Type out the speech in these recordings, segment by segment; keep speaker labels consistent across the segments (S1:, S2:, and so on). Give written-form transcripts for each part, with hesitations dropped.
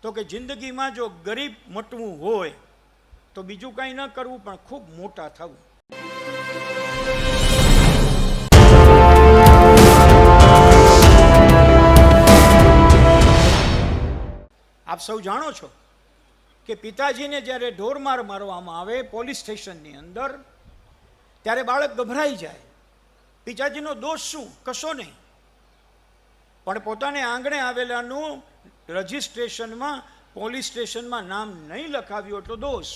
S1: તો કે જિંદગીમાં જો ગરીબ મટવું હોય તો બીજું કંઈ ન કરવું પણ ખૂબ મોટા થવું. આપ સૌ જાણો છો કે પિતાજીને જ્યારે ઢોરમાર મારવામાં આવે પોલીસ સ્ટેશનની અંદર, ત્યારે બાળક ગભરાઈ જાય. પિતાજીનો દોષ શું? કશો નહીં, પણ પોતાને આંગણે આવેલાનું રજિસ્ટ્રેશનમાં પોલીસ સ્ટેશનમાં નામ નહીં લખાવ્યું એટલો દોષ.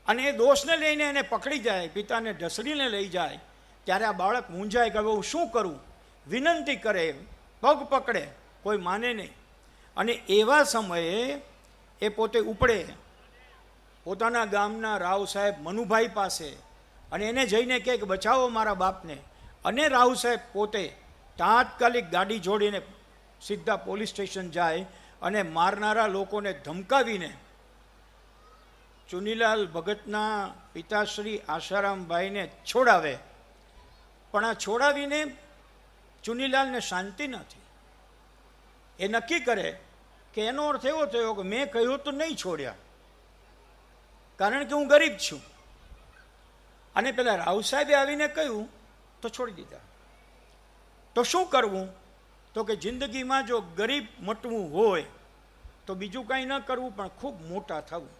S1: અને એ દોષને લઈને એને પકડી જાય, પિતાને ઢસડીને લઈ જાય, ત્યારે આ બાળક મૂંઝાય કે હું શું કરું? વિનંતી કરે, પગ પકડે, કોઈ માને નહીં. અને એવા સમયે એ પોતે ઉપડે પોતાના ગામના રાવ સાહેબ મનુભાઈ પાસે, અને એને જઈને કહે કે બચાવો મારા બાપને. અને રાવ સાહેબ પોતે તાત્કાલિક ગાડી જોડીને સીધા પોલીસ સ્ટેશન જાય અને મારનારા લોકોને ધમકાવીને ચુનીલાલ ભગતના પિતાશ્રી આશારામભાઈને છોડાવે. પણ આ છોડાવીને ચુનીલાલને શાંતિ નથી. એ નક્કી કરે કે એનો અર્થ એવો થયો કે મેં કહ્યું તો નહીં છોડ્યા, કારણ કે હું ગરીબ છું. અને પેલા રાવ સાહેબે આવીને કહ્યું તો છોડી દીધા. તો શું કરવું? તો કે જિંદગીમાં જો ગરીબ મટવું હોય તો બીજું કંઈ ન કરવું પણ ખૂબ મોટા થવું.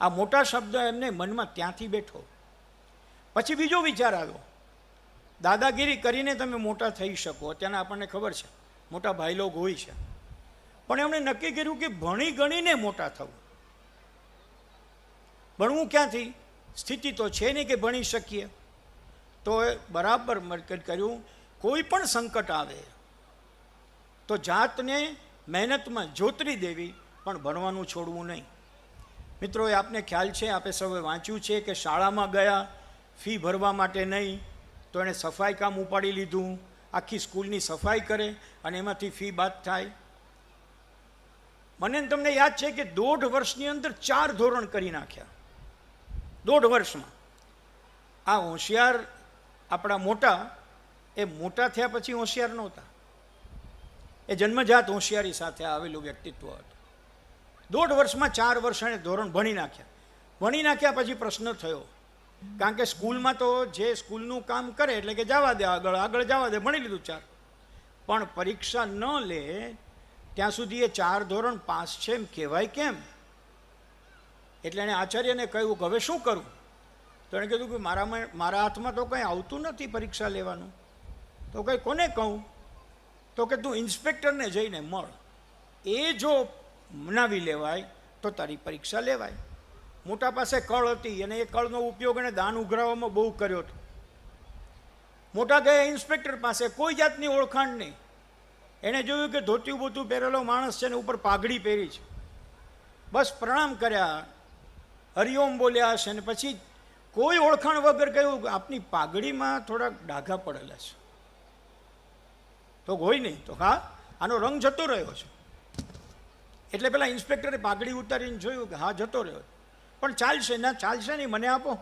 S1: આ મોટા શબ્દ એમને મનમાં ત્યાંથી બેઠો. પછી બીજો વિચાર આવ્યો, દાદાગીરી કરીને તમે મોટા થઈ શકો, અત્યારના આપણને ખબર છે મોટા ભાઈ લોક હોય છે. પણ એમણે નક્કી કર્યું કે ભણી ગણીને મોટા થવું. ભણવું ક્યાંથી? સ્થિતિ તો છે નહીં કે ભણી શકીએ. તો એ બરાબર મરકત કર્યું, કોઈ પણ સંકટ આવે તો જાતને મહેનતમાં જોતરી દેવી, પણ ભણવાનું છોડવું નહીં. મિત્રો, એ આપને ખ્યાલ છે, આપે સૌએ વાંચ્યું છે કે શાળામાં ગયા ફી ભરવા માટે નહીં, તો એણે સફાઈ કામ ઉપાડી લીધું, આખી સ્કૂલની સફાઈ કરે અને એમાંથી ફી બાદ થાય. મને તમને યાદ છે કે 1.5 વર્ષની અંદર 4 ધોરણ કરી નાખ્યા. 1.5 વર્ષમાં. આ હોશિયાર આપણા મોટા, એ મોટા થયા પછી હોશિયાર નહોતા, એ જન્મજાત હોશિયારી સાથે આવેલું વ્યક્તિત્વ હતું. 1.5 વર્ષમાં 4 વર્ષ એણે ધોરણ ભણી નાખ્યા. ભણી નાખ્યા પછી પ્રશ્ન થયો, કારણ કે સ્કૂલમાં તો જે સ્કૂલનું કામ કરે એટલે કે જવા દે, આગળ જવા દે, ભણી લીધું 4. પણ પરીક્ષા ન લે ત્યાં સુધી એ 4 ધોરણ પાસ છે એમ કહેવાય કેમ? એટલે એણે આચાર્યને કહ્યું કે હવે શું કરું? તો એણે કીધું કે મારા હાથમાં તો કંઈ આવતું નથી પરીક્ષા લેવાનું. તો કંઈ કોને કહું? તો કે તું ઇન્સ્પેક્ટરને જઈને મળ, એ જો મનાવી લેવાય તો તારી પરીક્ષા લેવાય. મોટા પાસે કળ હતી અને એ કળનો ઉપયોગ એણે દાન ઉઘરાવવામાં બહુ કર્યો હતો. મોટા ગયા ઇન્સ્પેક્ટર પાસે, કોઈ જાતની ઓળખાણ નહીં. એણે જોયું કે ધોતિયું બોતું પહેરેલો માણસ છે ને ઉપર પાઘડી પહેરી છે. બસ પ્રણામ કર્યા, હરિઓમ બોલ્યા છે, અને પછી કોઈ ઓળખાણ વગર કહ્યું કે આપની પાઘડીમાં થોડાક ડાઘા પડેલા છે. તો કોઈ નહીં. તો હા, આનો રંગ જતો રહ્યો છે. એટલે પેલા ઇન્સ્પેક્ટરે પાઘડી ઉતારીને જોયું કે હા, જતો રહ્યો. પણ ચાલશે ના, ચાલશે નહીં, મને આપો,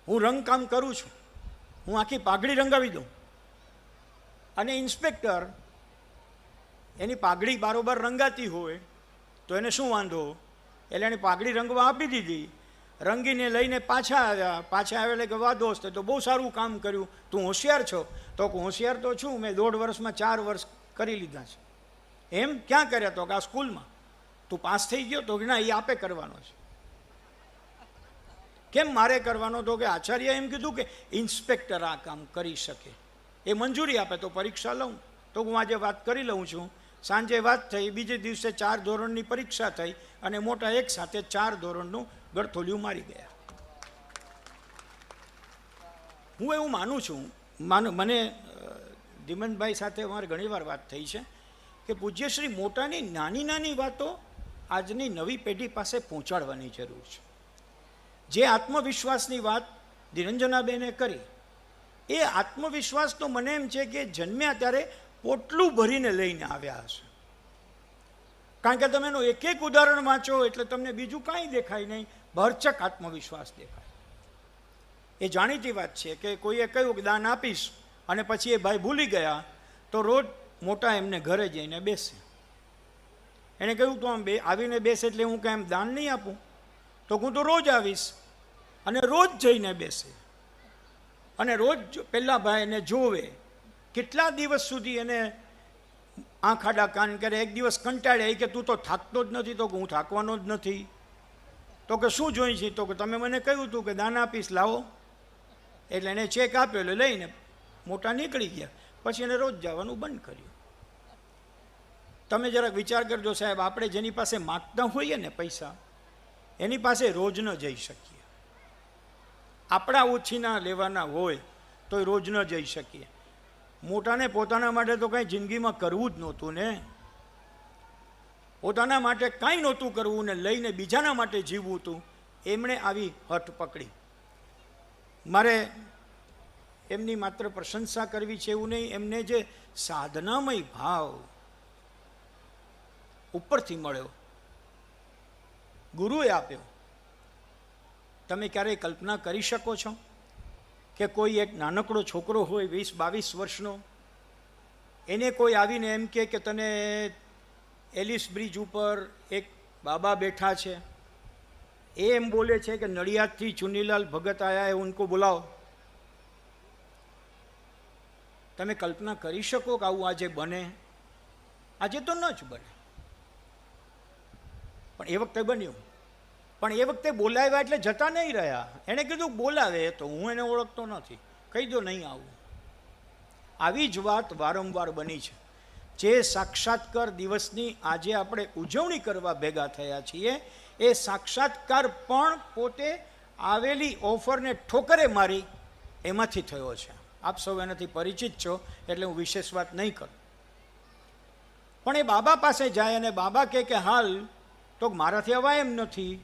S1: હું રંગકામ કરું છું, હું આખી પાઘડી રંગાવી દઉં. અને ઇન્સ્પેક્ટર એની પાઘડી બારોબાર રંગાતી હોય તો એને શું વાંધો? એટલે એની પાઘડી રંગવા આપી દીધી. રંગીને લઈને પાછા આવ્યા એટલે કે વાહ દોસ્ત, તો બહુ સારું કામ કર્યું, તું હોશિયાર છો? તો હોશિયાર તો છું, મેં 1.5 વર્ષમાં 4 વર્ષ કરી લીધા છે. એમ ક્યાં કર્યા? તો કે આ સ્કૂલમાં. તું પાસ થઈ ગયો? તો કે ના, એ આપે કરવાનો છે. કેમ મારે કરવાનો? તો કે આચાર્ય એમ કીધું કે ઇન્સ્પેક્ટર આ કામ કરી શકે, એ મંજૂરી આપે તો પરીક્ષા લઉં. તો હું આજે વાત કરી લઉં છું. સાંજે વાત થઈ, બીજે દિવસે 4 ધોરણની પરીક્ષા થઈ અને મોટા એક સાથે 4 ધોરણનું ગળથોલિયું મારી ગયા. હું એવું માનું છું, મને ધીમનભાઈ સાથે અમારે ઘણીવાર વાત થઈ છે કે પૂજ્યશ્રી મોટાની નાની નાની વાતો આજની નવી પેઢી પાસે પહોંચાડવાની જરૂર છે. જે આત્મવિશ્વાસની વાત નિરંજનાબેને કરી, એ આત્મવિશ્વાસ તો મને એમ છે કે જન્મ્યા ત્યારે પોટલું ભરીને લઈને આવ્યા હશે. કારણ કે તમે એનું એક એક ઉદાહરણ વાંચો એટલે તમને બીજું કાંઈ દેખાય નહીં, ભરચક આત્મવિશ્વાસ દેખાય. એ જાણીતી વાત છે કે કોઈએ કહ્યું કે દાન આપીશ અને પછી એ ભાઈ ભૂલી ગયા, તો રોજ મોટા એમને ઘરે જઈને બેસે. એણે કહ્યું તો આમ આવીને બેસે એટલે હું કાંઈ એમ દાન નહીં આપું? તો હું તો રોજ આવીશ. અને રોજ જઈને બેસે અને રોજ પેલા ભાઈને જોવે. કેટલા દિવસ સુધી એને આંખ આડા કાન કરે. એક દિવસ કંટાળે કે તું તો થાકતો જ નથી. તો કે હું થાકવાનો જ નથી. તો કે શું જોઈ છે? તો કે તમે મને કહ્યું હતું કે દાન આપીશ, લાવો. એટલે એને ચેક આપ્યો એટલે લઈને મોટા નીકળી ગયા. પછી એને રોજ જવાનું બંધ કર્યું. તમે જરાક વિચાર કરજો સાહેબ, આપણે જેની પાસે માગતા હોઈએ ને પૈસા, એની પાસે રોજ ન જઈ શકીએ. આપણા ઓછીના લેવાના હોય તો રોજ ન જઈ શકીએ. મોટાને પોતાના માટે તો કાંઈ જિંદગીમાં કરવું જ નહોતું ને. પોતાના માટે કાંઈ નહોતું કરવું ને લઈને બીજાના માટે જીવવું હતું. એમણે આવી હઠ પકડી. મારે એમની માત્ર પ્રશંસા કરવી છે એવું નહીં, એમને જે સાધનામય ભાવ ઉપરથી મળ્યો, ગુરુએ આપ્યો. તમે ક્યારેય કલ્પના કરી શકો છો કે કોઈ એક નાનકડો છોકરો હોય 20-22 વર્ષનો, એને કોઈ આવીને એમ કે તને એલિસ બ્રિજ ઉપર એક બાબા બેઠા છે, એ એમ બોલે છે કે નડિયાદથી ચુનીલાલ ભગત આયા હે, ઉनको बुलाओ. તમે કલ્પના કરી શકો કે આવું આજે બને? આજે તો ન જ બને, પણ એ વખતે બન્યું. પણ એ વખતે બોલાવ્યા એટલે જતા નહીં રહ્યા. એણે કીધું બોલાવે તો હું એને ઓળખતો નથી, કહી દો નહીં આવું. આવી જ વાત વારંવાર બની છે. જે સાક્ષાત્કાર દિવસની આજે આપણે ઉજવણી કરવા ભેગા થયા છીએ, એ સાક્ષાત્કાર પણ પોતે આવેલી ઓફરને ઠોકરે મારી એમાંથી થયો છે. આપ સૌ એનાથી પરિચિત છો એટલે હું વિશેષ વાત નહીં કરું. પણ એ બાબા પાસે જાય અને બાબા કહે કે હાલ, તો મારાથી અવાય એમ નથી.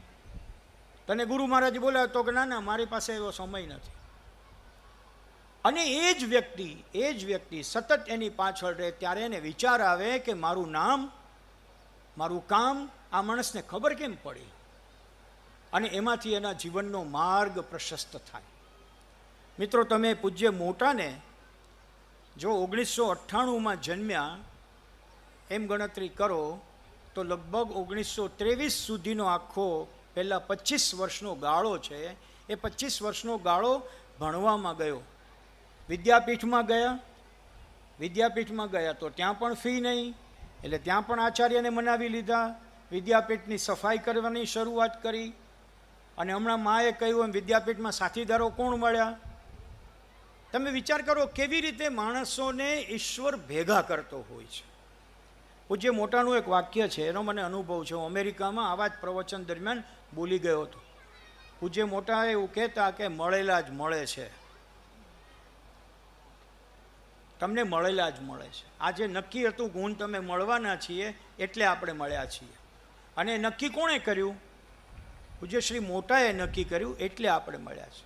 S1: તને ગુરુ મહારાજ બોલાવે તો કે ના ના, મારી પાસે એવો સમય નથી. અને એ જ વ્યક્તિ સતત એની પાછળ રહે ત્યારે એને વિચાર આવે કે મારું નામ, મારું કામ આ માણસને ખબર કેમ પડી? અને એમાંથી એના જીવનનો માર્ગ પ્રશસ્ત થાય. મિત્રો, તમે પૂજ્ય મોટાને જો 1998માં જન્મ્યા એમ ગણતરી કરો તો લગભગ 1923 સુધીનો આખો પહેલાં 25 વર્ષનો ગાળો છે. એ 25 વર્ષનો ગાળો ભણવામાં ગયો. વિદ્યાપીઠમાં ગયા તો ત્યાં પણ ફી નહીં, એટલે ત્યાં પણ આચાર્યને મનાવી લીધા. વિદ્યાપીઠની સફાઈ કરવાની શરૂઆત કરી. અને હમણાં માએ કહ્યું એમ વિદ્યાપીઠમાં સાથીદારો કોણ મળ્યા? તમે વિચાર કરો કેવી રીતે માણસોને ઈશ્વર ભેગા કરતો હોય છે. પૂજ્ય મોટાનું એક વાક્ય છે, એનો મને અનુભવ છે. હું અમેરિકામાં આવા જ પ્રવચન દરમિયાન બોલી ગયો હતો. પૂજ્ય મોટા એવું કહેતા કે મળેલા જ મળે છે, તમને મળેલા જ મળે છે. આજે નક્કી હતું કે હું તમે મળવાના છીએ એટલે આપણે મળ્યા છીએ. અને નક્કી કોણે કર્યું? પૂજ્ય શ્રી મોટાએ નક્કી કર્યું એટલે આપણે મળ્યા છે.